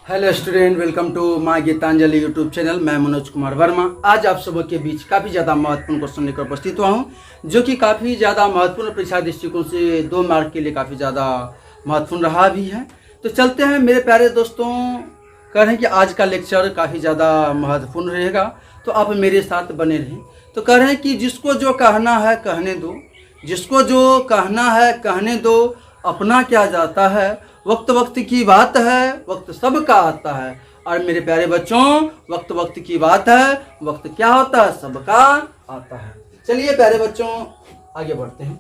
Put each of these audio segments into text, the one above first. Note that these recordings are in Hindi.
Hello student, welcome to my Geetanjali YouTube channel. मैं मनोज कुमार वर्मा आज आप सबों के बीच काफ़ी ज़्यादा महत्वपूर्ण क्वेश्चन लेकर उपस्थित हुआ हूँ, जो कि काफ़ी ज़्यादा महत्वपूर्ण परीक्षा दृष्टिकोण से 2 मार्क के लिए काफ़ी ज़्यादा महत्वपूर्ण रहा भी है। तो चलते हैं मेरे प्यारे दोस्तों, कह रहे हैं कि आज का लेक्चर काफ़ी ज़्यादा महत्वपूर्ण रहेगा, तो आप मेरे साथ बने रहें। तो कह रहे हैं कि जिसको जो कहना है कहने दो, जिसको जो कहना है कहने दो, अपना क्या जाता है, वक्त वक्त की बात है, वक्त सबका आता है। और मेरे प्यारे बच्चों, वक्त वक्त की बात है, वक्त क्या होता है, सबका आता है। चलिए प्यारे बच्चों आगे बढ़ते हैं।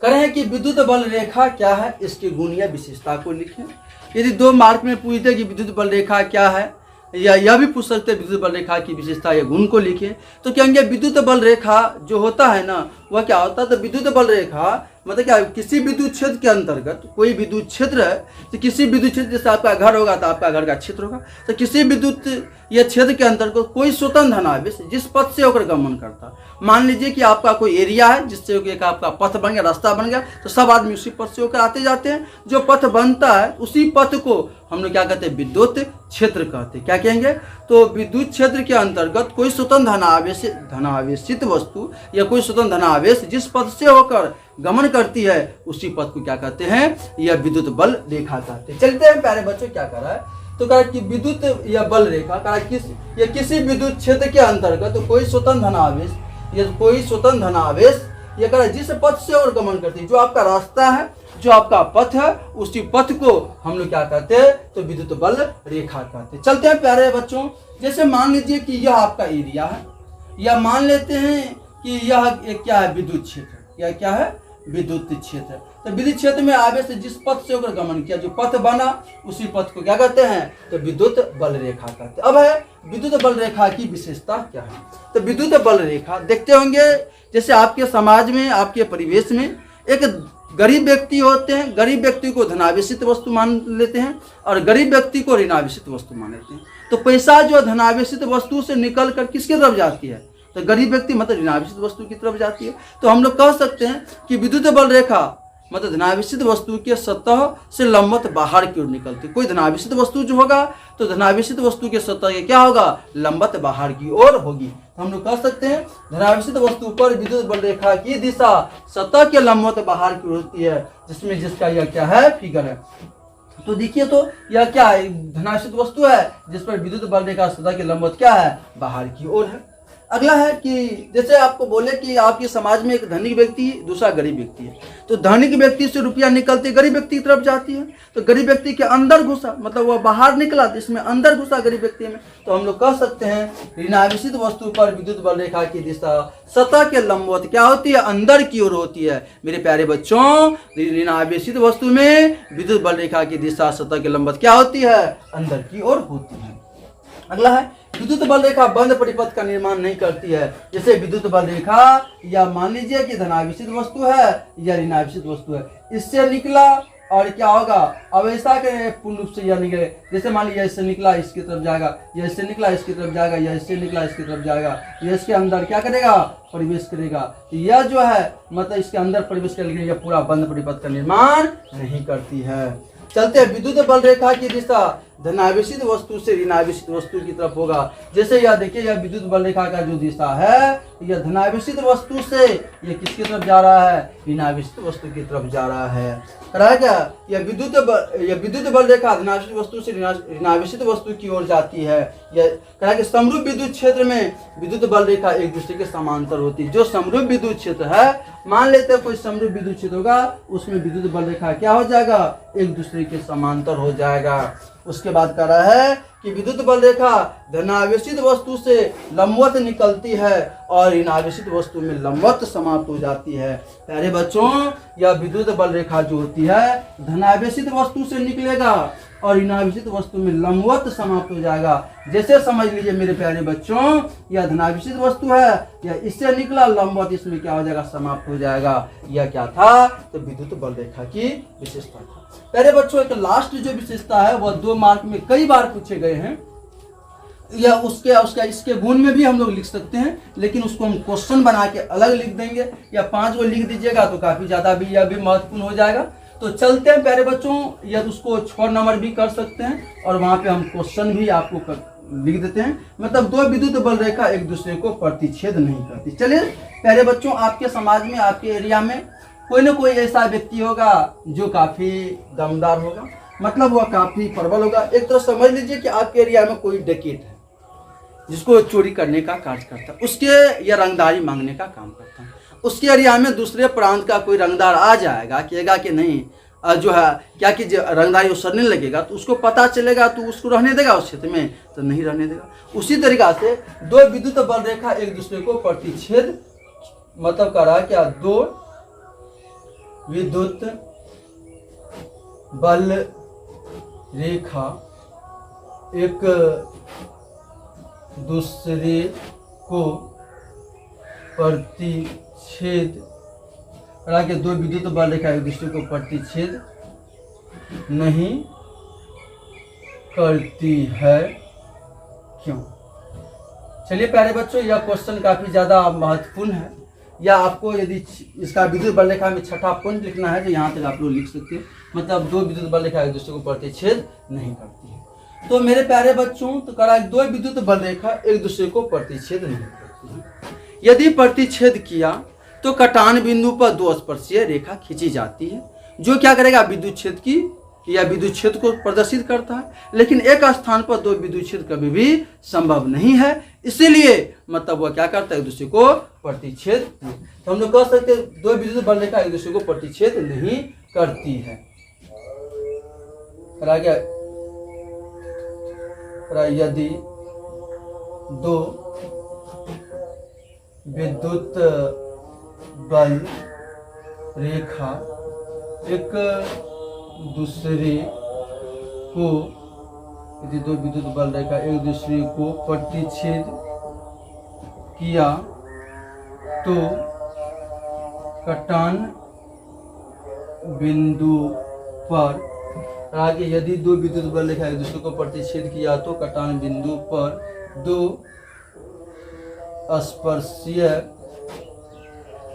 कह रहे हैं कि विद्युत बल रेखा क्या है, इसकी गुण या विशेषता को लिखें। यदि 2 मार्क में पूछते कि विद्युत बल रेखा क्या है, या यह भी पूछ सकते हैं विद्युत बल रेखा की विशेषता या गुण को लिखें, तो कहेंगे विद्युत बल रेखा जो होता है ना, वह क्या होता है। तो विद्युत बल रेखा मतलब क्या, किसी विद्युत क्षेत्र के अंतर्गत कोई विद्युत क्षेत्र है, तो किसी विद्युत क्षेत्र, जैसे आपका घर होगा तो आपका घर का क्षेत्र होगा, तो किसी विद्युत या क्षेत्र के अंतर्गत कोई स्वतंत्र धनावेश जिस पथ से होकर गमन करता है। मान लीजिए कि आपका कोई एरिया है जिससे एक आपका पथ बन गया, रास्ता बन गया, तो सब आदमी उसी पथ से होकर आते जाते हैं। जो पथ बनता है उसी पथ को हम लोग क्या कहते हैं, विद्युत क्षेत्र कहते हैं। क्या कहेंगे, तो विद्युत क्षेत्र के अंतर्गत कोई स्वतंत्र धनावेशित वस्तु या कोई स्वतंत्र धनावेश जिस पथ से होकर गमन करती है उसी पथ को क्या कहते हैं, यह विद्युत बल रेखा कहते हैं। चलते हैं प्यारे बच्चों, क्या कर रहा है, तो कहा कि विद्युत या बल रेखा कहा किसी विद्युत क्षेत्र के अंतर्गत तो कोई स्वतंत्र धनावेश या कोई स्वतंत्र धनावेश ये कह जिस पथ से और गमन करती है, जो आपका रास्ता है, जो आपका पथ है, उसी पथ को हम लोग क्या कहते हैं, तो विद्युत बल रेखा कहते हैं। चलते हैं प्यारे बच्चों, जैसे मान लीजिए कि यह आपका एरिया है, या मान लेते हैं कि यह एक क्या है, विद्युत क्षेत्र, यह क्या है, विद्युत क्षेत्र। तो विद्युत क्षेत्र में आवेश जिस पथ से होकर गमन किया, जो पथ बना उसी पथ को क्या कहते हैं, तो विद्युत बल रेखा कहते हैं। अब है विद्युत बल रेखा की विशेषता क्या है। तो विद्युत बल रेखा देखते होंगे, जैसे आपके समाज में, आपके परिवेश में एक गरीब व्यक्ति होते हैं, गरीब व्यक्ति को धनावेशित वस्तु मान लेते हैं और गरीब व्यक्ति को ऋणावेशित वस्तु मान लेते हैं। तो पैसा जो धनावेशित वस्तु से निकल कर किसकी तरफ जाती है, तो गरीब व्यक्ति मतलब ऋणावेशित वस्तु की तरफ जाती है। तो हम लोग कह सकते हैं कि विद्युत बल रेखा मतलब धनावेशित वस्तु के सतह से लंबवत बाहर की ओर निकलती है। कोई धनावेशित वस्तु जो होगा तो धनावेशित वस्तु के सतह के क्या होगा, लंबवत बाहर की ओर होगी। तो हम लोग कह सकते हैं धनावेशित वस्तु पर विद्युत बल रेखा की दिशा सतह के लंबवत बाहर की ओर होती है, जिसका यह क्या है, फिगर है। तो देखिए, तो यह क्या है, धनावेशित वस्तु है जिस पर विद्युत बल रेखा सतह के लंबवत क्या है, बाहर की ओर है। अगला है कि जैसे आपको बोले कि आपके समाज में एक धनिक व्यक्ति है, दूसरा गरीब व्यक्ति है, तो धनिक व्यक्ति से रुपया निकलते गरीब व्यक्ति की तरफ जाती है, तो गरीब व्यक्ति के अंदर घुसा, मतलब वह बाहर निकला तो इसमें अंदर घुसा गरीब व्यक्ति में। तो हम लोग कह सकते हैं ऋणावेशित वस्तु पर विद्युत बल रेखा की दिशा सतह के लंबवत क्या होती है, अंदर की ओर होती है। मेरे प्यारे बच्चों, ऋणावेशित वस्तु में विद्युत बल रेखा की दिशा सतह के लंबवत क्या होती है, अंदर की ओर होती है। अगला है विद्युत बल रेखा बंद परिपथ का निर्माण नहीं करती है। जैसे विद्युत बल रेखा या मान लीजिए कि धनावेशित वस्तु है या ऋणावेशित वस्तु है, इससे निकला और क्या होगा, अब ऐसा के पूर्ण रूप से यह निकले, जैसे मान लीजिए इससे निकला इसकी तरफ जाएगा, या इससे निकला इसकी तरफ जाएगा, या इससे निकला इसकी तरफ जाएगा, या इसके अंदर क्या करेगा, प्रवेश करेगा। तो यह जो है मतलब इसके अंदर प्रवेश करेगी, यह पूरा बंद परिपथ का निर्माण नहीं करती है। चलते हैं विद्युत बल रेखा की दिशा धनावेशित वस्तु से ऋणावेशित वस्तु की तरफ होगा। जैसे यह देखिए, यह विद्युत बल रेखा का जो दिशा है, यह धनावेशित वस्तु से यह किसकी तरफ जा रहा है, ऋणावेशित वस्तु की तरफ जा रहा है। क्या यह विद्युत बल रेखा धनावेशित वस्तु से ऋणावेशित वस्तु की ओर जाती है। यह कहा कि समरूप विद्युत क्षेत्र में विद्युत बल रेखा एक दूसरे के समांतर होती है। जो समरूप विद्युत क्षेत्र है, मान लेते हैं कोई समरूप विद्युत क्षेत्र होगा, उसमें विद्युत बल रेखा क्या हो जाएगा, एक दूसरे के समांतर हो जाएगा। उसके बाद कह रहा है कि विद्युत बल रेखा धनावेशित वस्तु से लंबवत निकलती है और ऋणावेशित वस्तु में लंबवत समाप्त हो जाती है। प्यारे बच्चों, यह विद्युत बल रेखा जो होती है धनावेशित वस्तु से निकलेगा और ऋणावेशित वस्तु में लंबवत समाप्त हो जाएगा। जैसे समझ लीजिए मेरे प्यारे बच्चों, यह धनावेशित वस्तु है, यह इससे निकला लंबवत, इसमें क्या हो जाएगा, समाप्त हो जाएगा। यह क्या था, तो विद्युत बल रेखा की विशेषता था। प्यारे बच्चों, एक लास्ट जो विशेषता है वह 2 मार्क में कई बार पूछे गए हैं, या इसके गुण में भी हम लोग लिख सकते हैं, लेकिन उसको हम क्वेश्चन बना के अलग लिख देंगे, या 5 को लिख दीजिएगा तो काफी ज्यादा भी यह भी महत्वपूर्ण हो जाएगा। तो चलते हैं प्यारे बच्चों, या उसको 6 नंबर भी कर सकते हैं और वहाँ पे हम क्वेश्चन भी आपको लिख देते हैं। मतलब दो विद्युत बल रेखा एक दूसरे को प्रतिच्छेद नहीं करती। चलिए प्यारे बच्चों, आपके समाज में, आपके एरिया में कोई ना कोई ऐसा व्यक्ति होगा जो काफ़ी दमदार होगा, मतलब वह काफ़ी प्रबल होगा। एक तो समझ लीजिए कि आपके एरिया में कोई डकैत है जिसको चोरी करने का कार्य करता है, उसके या रंगदारी मांगने का काम करता है। उसके एरिया में दूसरे प्रांत का कोई रंगदार आ जाएगा, कहेगा कि नहीं जो है क्या कि रंगदारी उसरने लगेगा, तो उसको पता चलेगा तो उसको रहने देगा उस क्षेत्र में, तो नहीं रहने देगा। उसी तरीका से दो विद्युत बल रेखा एक दूसरे को प्रतिच्छेद मतलब कर रहा है क्या, दो विद्युत बल रेखा एक दूसरे को प्रतिच्छेद, हालांकि दो विद्युत बल रेखा एक दूसरे को प्रतिच्छेद नहीं करती है, क्यों? चलिए प्यारे बच्चों, यह क्वेश्चन काफी ज्यादा महत्वपूर्ण है, या आपको यदि इसका विद्युत बल रेखा में छठा पॉइंट लिखना है तो यहाँ तक आप लोग लिख सकते हैं। मतलब दो विद्युत बल रेखा एक दूसरे को प्रतिच्छेद नहीं करती है। तो मेरे प्यारे बच्चों, तो करा दो विद्युत बल रेखा एक दूसरे को प्रतिच्छेद नहीं करती है। यदि प्रतिच्छेद किया तो कटान बिंदु पर दो स्पर्शीय रेखा खींची जाती है, जो क्या करेगा, विद्युत क्षेत्र की या विद्युत क्षेत्र को प्रदर्शित करता है। लेकिन एक स्थान पर दो विद्युत क्षेत्र कभी भी संभव नहीं है, इसीलिए मतलब वह क्या करता है, एक दूसरे को प्रतिच्छेद। तो हम लोग कह सकते हैं दो विद्युत बल रेखा एक दूसरे को प्रतिच्छेद नहीं करती है। यदि दो विद्युत बल रेखा एक दूसरे को, यदि दो विद्युत बल रेखा एक दूसरे को प्रतिच्छेद किया तो कटान बिंदु पर, आगे यदि दो विद्युत बल रेखा एक दूसरे को प्रतिच्छेद किया तो कटान बिंदु पर दो स्पर्शीय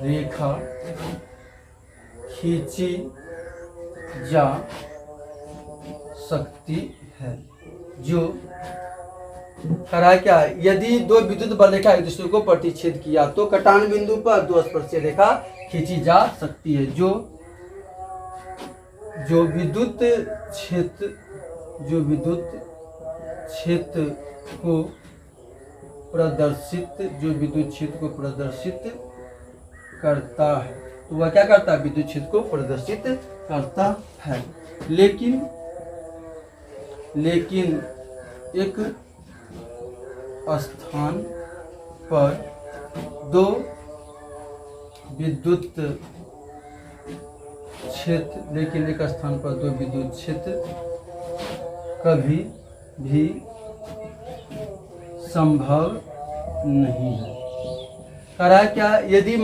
रेखा खींची जा सकती है, जो करा क्या, यदि दो विद्युत बल रेखा एक दूसरे को प्रतिच्छेद किया तो कटान बिंदु पर दो स्पर्शीय रेखा खींची जा सकती है, जो विद्युत क्षेत्र को प्रदर्शित, जो विद्युत क्षेत्र को प्रदर्शित करता है। तो वह क्या करता है, विद्युत क्षेत्र को प्रदर्शित करता है। लेकिन एक स्थान पर दो विद्युत क्षेत्र, लेकिन एक स्थान पर दो विद्युत क्षेत्र कभी भी संभव नहीं है। करा क्या, यदि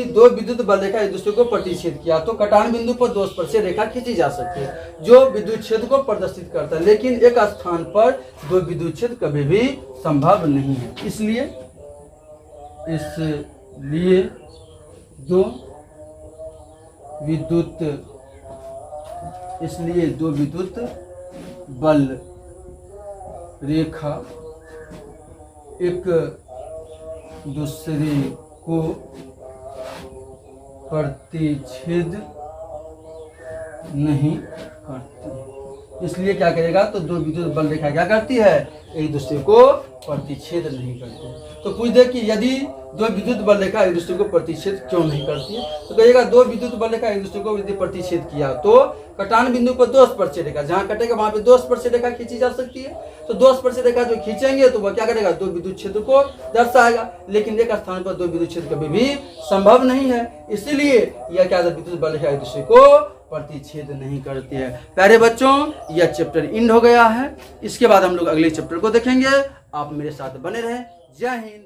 दो विद्युत बल रेखा एक दूसरे को प्रतिच्छेद किया तो कटान बिंदु पर दो स्पर्शीय रेखा खींची जा सकती है, जो विद्युत क्षेत्र को प्रदर्शित करता है। लेकिन एक स्थान पर दो विद्युत क्षेत्र कभी भी संभव नहीं है, इसलिए दो विद्युत बल रेखा एक दूसरे को प्रतिच्छेद नहीं करती। इसलिए क्या करेगा, तो दो विद्युत बल रेखा क्या करती है, एक दूसरे को प्रतिच्छेद नहीं करती। तो पूछ दे कि यदि दो विद्युत बल रेखा एक दूसरे को प्रतिच्छेद क्यों नहीं करती है, तो कहेगा दो विद्युत बल रेखा एक दूसरे को यदि प्रतिच्छेद किया तो कटान बिंदु पर दो स्पर्शीय रेखा, जहां कटेगा वहां पे दो स्पर्शीय रेखा खींची जा सकती है। तो दो स्पर्शीय रेखा जो खींचेंगे तो वह क्या करेगा, दो विद्युत क्षेत्र को दर्शाएगा। लेकिन एक स्थान पर दो विद्युत क्षेत्र कभी भी संभव नहीं है, इसीलिए यह क्या, विद्युत बल रेखा एक दूसरे को प्रतिच्छेद नहीं करती है। प्यारे बच्चों, यह चैप्टर एंड हो गया है। इसके बाद हम लोग अगले चैप्टर को देखेंगे। आप मेरे साथ बने रहें। जय हिंद।